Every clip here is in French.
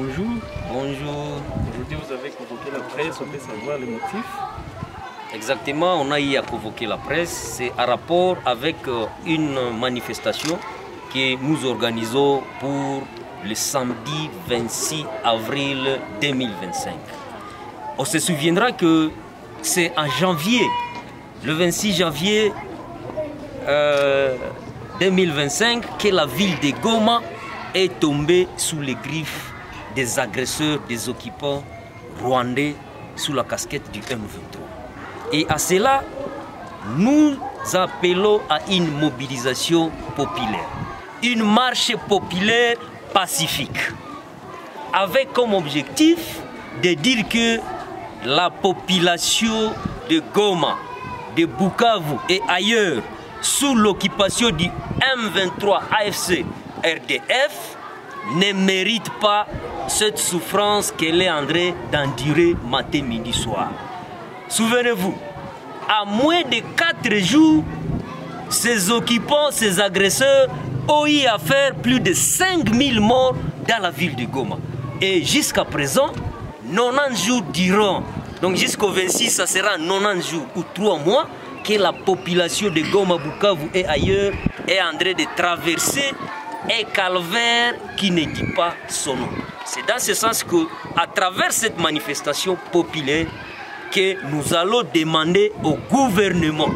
Bonjour. Bonjour. Aujourd'hui, vous avez convoqué la presse, on peut savoir les motifs. Exactement, on a eu à convoquer la presse. C'est en rapport avec une manifestation que nous organisons pour le samedi 26 avril 2025. On se souviendra que c'est en janvier, le 26 janvier 2025, que la ville de Goma est tombée sous les griffes des agresseurs, des occupants rwandais sous la casquette du M23. Et à cela, nous appelons à une mobilisation populaire, une marche populaire pacifique, avec comme objectif de dire que la population de Goma, de Bukavu et ailleurs, sous l'occupation du M23 AFC RDF, ne mérite pas cette souffrance qu'elle est en train d'endurer matin, midi, soir. Souvenez-vous, à moins de 4 jours, ces occupants, ces agresseurs ont eu à faire plus de 5000 morts dans la ville de Goma. Et jusqu'à présent, 90 jours durant, donc jusqu'au 26, ça sera 90 jours ou 3 mois, que la population de Goma, Bukavu et ailleurs est en train de traverser un calvaire qui ne dit pas son nom. C'est dans ce sens que, à travers cette manifestation populaire, que nous allons demander au gouvernement,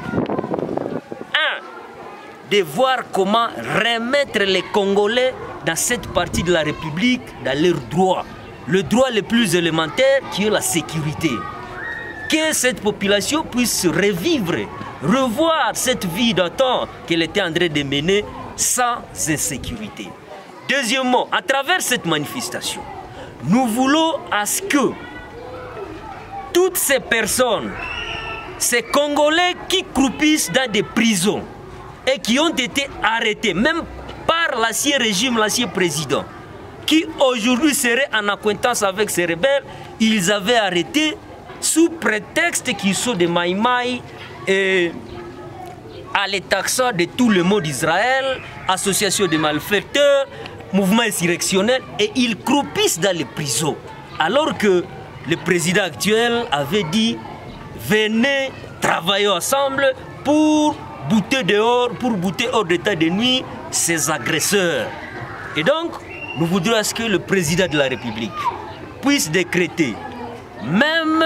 de voir comment remettre les Congolais dans cette partie de la République, dans leurs droits. Le droit le plus élémentaire qui est la sécurité. Que cette population puisse revivre, revoir cette vie d'antan qu'elle était en train de mener sans insécurité. Deuxièmement, à travers cette manifestation, nous voulons à ce que toutes ces personnes, ces Congolais qui croupissent dans des prisons et qui ont été arrêtés, même par l'ancien régime, l'ancien président, qui aujourd'hui seraient en acquaintance avec ces rebelles, ils avaient arrêté sous prétexte qu'ils sont des maïmaï et à l'étaxant de tout le monde d'Israël, association de malfaiteurs, mouvement insurrectionnel, et ils croupissent dans les prisons. Alors que le président actuel avait dit venez travailler ensemble pour bouter dehors, pour bouter hors d'état de nuit ces agresseurs. Et donc, nous voudrions que le président de la République puisse décréter, même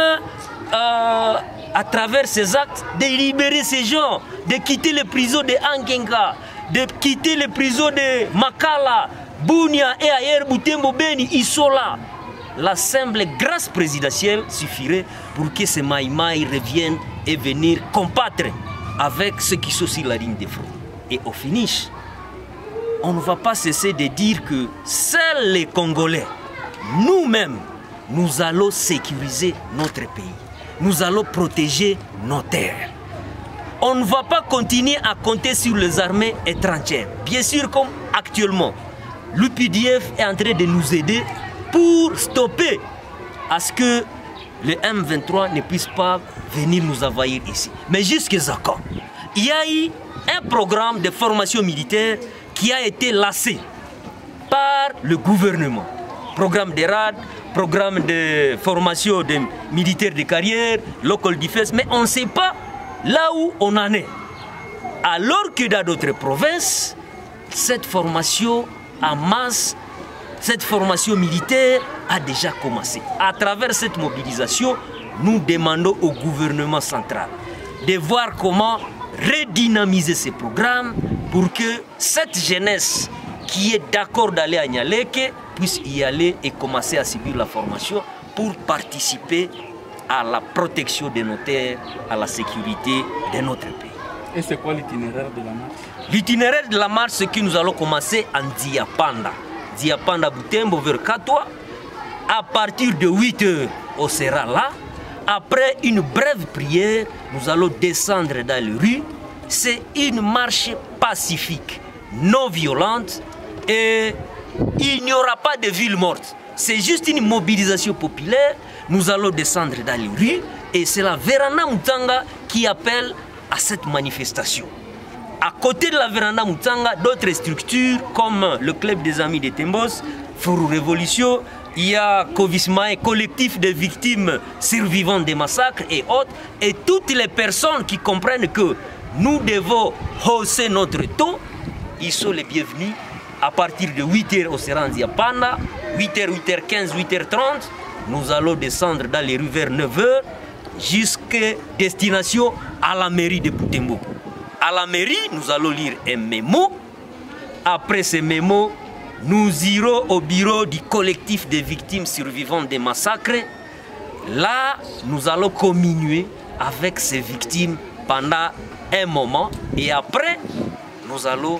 à travers ces actes, de libérer ces gens, de quitter les prisons de Angenga, de quitter les prisons de Makala, Bunia et ailleurs, Butembo, Beni, Isola. La simple grâce présidentielle suffirait pour que ces maïmaï reviennent et venir combattre avec ceux qui sont sur la ligne de front. Et au finish, on ne va pas cesser de dire que seuls les Congolais, nous-mêmes, nous allons sécuriser notre pays. Nous allons protéger nos terres. On ne va pas continuer à compter sur les armées étrangères. Bien sûr, comme actuellement, l'UPDF est en train de nous aider pour stopper à ce que le M23 ne puisse pas venir nous envahir ici. Mais jusqu'à quand, il y a eu un programme de formation militaire qui a été lancé par le gouvernement. Programme de RAD, programme de formation des militaires de carrière, local defense, mais on ne sait pas là où on en est. Alors que dans d'autres provinces, cette formation en masse, cette formation militaire a déjà commencé. À travers cette mobilisation, nous demandons au gouvernement central de voir comment redynamiser ces programmes pour que cette jeunesse qui est d'accord d'aller à Nyaleke puisse y aller et commencer à subir la formation pour participer à la protection de nos terres, à la sécurité de notre pays. Et c'est quoi l'itinéraire de la marche? L'itinéraire de la marche, c'est que nous allons commencer en Diapanda. Diapanda Butembo vers Katwa. À partir de 8 h, on sera là. Après une brève prière, nous allons descendre dans les rues. C'est une marche pacifique, non violente, et il n'y aura pas de ville morte. C'est juste une mobilisation populaire. Nous allons descendre dans les rues et c'est la Véranda Mutanga qui appelle à cette manifestation. À côté de la Véranda Mutanga, d'autres structures comme le Club des Amis de Tembos, Furu Révolution il y a Kovismae, collectif des victimes survivantes des massacres et autres, et toutes les personnes qui comprennent que nous devons hausser notre taux, ils sont les bienvenus. À partir de 8h au Seranzia Panda, 8h, 8h15, 8h30, nous allons descendre dans les rues vers 9h jusqu'à destination à la mairie de Butembo. À la mairie, nous allons lire un mémo. Après ce mémo, nous irons au bureau du collectif des victimes survivantes des massacres. Là, nous allons communier avec ces victimes pendant un moment et après, nous allons